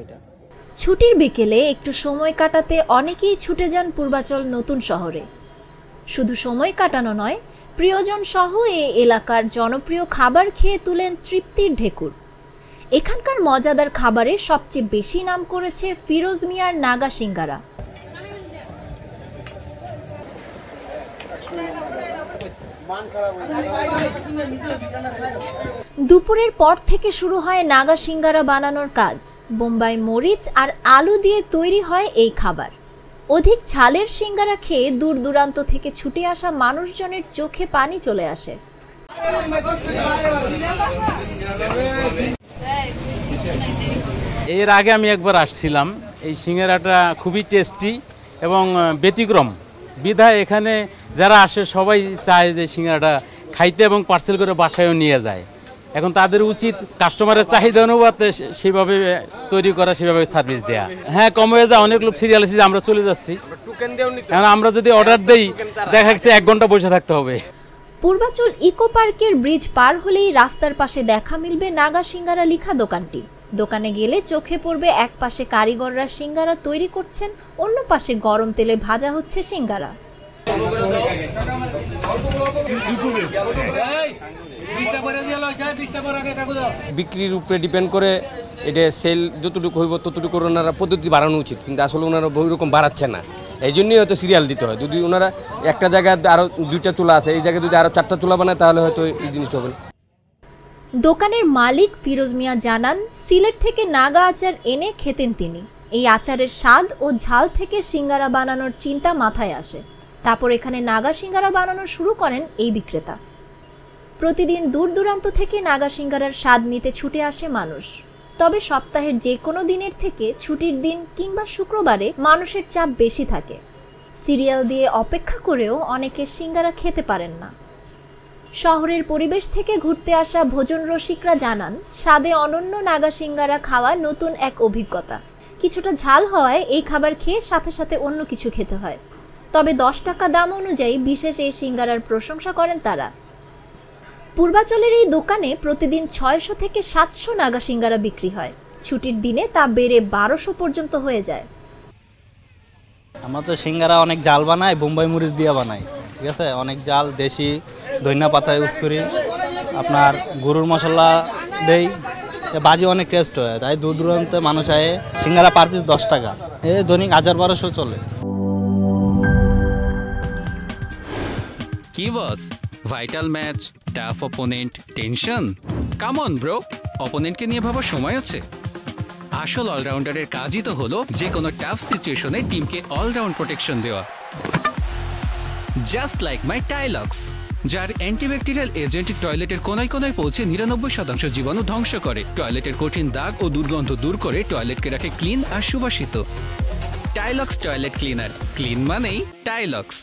এটা। ছুটির বিকেলে একটু সময় কাটাতে অনেকেই ছুটে যান পূর্বাচল নতুন শহরে। শুধু সময় কাটানো নয়, প্রিয়জন সহ এই এলাকার জনপ্রিয় খাবার খেয়ে তুলেন তৃপ্তির ঢেকুর। এখানকার মজাদার খাবারে সবচেয়ে বেশি নাম করেছে ফিরোজ মিয়ার নাগা সিঙ্গারা। দুপুরের পর থেকে শুরু হয় নাগা সিঙ্গারা বানানোর কাজ। বোম্বাই মরিচ আর আলু দিয়ে তৈরি হয় এই খাবার। অধিক ঝালের সিঙ্গারা খেয়ে দূর দূরান্ত থেকে ছুটে আসা মানুষজনের চোখে পানি চলে আসে। এর আগে আমি একবার আসছিলাম। এই সিঙ্গারাটা খুবই টেস্টি এবং ব্যতিক্রম বিধায় এখানে যারা আসে সবাই চায় যে সিঙ্গারাটা খাইতে এবং পার্সেল করে বাসায়ও নিয়ে যায়। এখন তাদের উচিত কাস্টমারের চাহিদা অনুপাতে সেভাবে তৈরি করা, সেভাবে সার্ভিস দেওয়া। হ্যাঁ, কম হয়ে যায়, অনেক লোক সিরিয়াল আছে, আমরা চলে যাচ্ছি। কারণ আমরা যদি অর্ডার দেই দেখা যাচ্ছে 1 ঘন্টা বসে থাকতে হবে। পূর্বাচল ইকো পার্কের ব্রিজ পার হলেই রাস্তার পাশে দেখা মিলবে নাগা সিঙ্গারা লেখা দোকানটি। দোকানে গেলে চোখে পড়বে এক পাশে কারিগররা সিঙ্গারা তৈরি করছেন, অন্য পাশে গরম তেলে ভাজা হচ্ছে সিঙ্গারা। বিক্রির উপরে ডিপেন্ড করে, এটা সেল যতটুকু হইব ততটুকু ওনারা পদ্ধতি বাড়ানো উচিত, কিন্তু আসলে ওনারা বহু রকম বাড়াচ্ছে না। এই জন্যই হয়তো সিরিয়াল দিতে হয়। যদি ওনারা একটা জায়গায় আরও 2টা চুলা আছে, এই জায়গায় যদি আরও 4টা চুলা বানায় তাহলে হয়তো এই জিনিসটা হবে। দোকানের মালিক ফিরোজ মিয়া জানান, সিলেট থেকে নাগা আচার এনে খেতেন তিনি। এই আচারের স্বাদ ও ঝাল থেকে সিঙ্গারা বানানোর চিন্তা মাথায় আসে। তারপর এখানে নাগা সিঙ্গারা বানানো শুরু করেন এই বিক্রেতা। প্রতিদিন দূর দূরান্ত থেকে নাগা সিঙ্গারার স্বাদ নিতে ছুটে আসে মানুষ। তবে সপ্তাহের যে কোনো দিনের থেকে ছুটির দিন কিংবা শুক্রবারে মানুষের চাপ বেশি থাকে। সিরিয়াল দিয়ে অপেক্ষা করেও অনেকে সিঙ্গারা খেতে পারেন না। শহরের পরিবেশ থেকে ঘুরতে আসা ভোজন রসিকরা জানান, স্বাদে অনন্য নাগা সিঙ্গারা খাওয়া নতুন এক অভিজ্ঞতা। কিছুটা ঝাল হওয়ায় এই খাবার খেয়ে সাথে সাথে অন্য কিছু খেতে হয়। তবে 10 টাকা দাম অনুযায়ী বিশেষ এই সিঙ্গারার প্রশংসা করেন তারা। পূর্বাচলের এই দোকানে প্রতিদিন 600 থেকে 700 নাগা সিঙ্গারা বিক্রি হয়। ছুটির দিনে তা বেড়ে 1200 পর্যন্ত হয়ে যায়। আমরা তো সিঙ্গারা অনেক জাল বানাই, বোম্বাই মরিচ দিয়ে বানাই, ঠিক আছে। অনেক জাল, দেশি ধনিয়া পাতা ইউজ করি, আপনার গরুর মশলা দেই, বাজি অনেক টেস্ট হয়। তাই দূর দূরান্তে মানুষ আয়। সিঙ্গারা পার পিস 10 টাকা, দৈনিক 1000-1200 চলে। কি boss, vital match, tough opponent, tension? Come on bro, অপোনেন্টকে নিয়ে ভাবার সময় আছে। আসল অলরাউন্ডারের কাজই তো হলো যে কোনো টাফ সিচুয়েশনে টিমকে অলরাউন্ড প্রোটেকশন দেওয়া। জাস্ট লাইক মাই টাইলক্স, যার অ্যান্টিব্যাকটেরিয়াল এজেন্ট টয়লেটের কোনায় কোনায় পৌঁছে 99% জীবাণু ধ্বংস করে, টয়লেটের কঠিন দাগ ও দুর্গন্ধ দূর করে টয়লেটকে রাখে ক্লিন আর সুবাসিত। টাইলক্স টয়লেট ক্লিনার, ক্লিন মানেই টাইলক্স।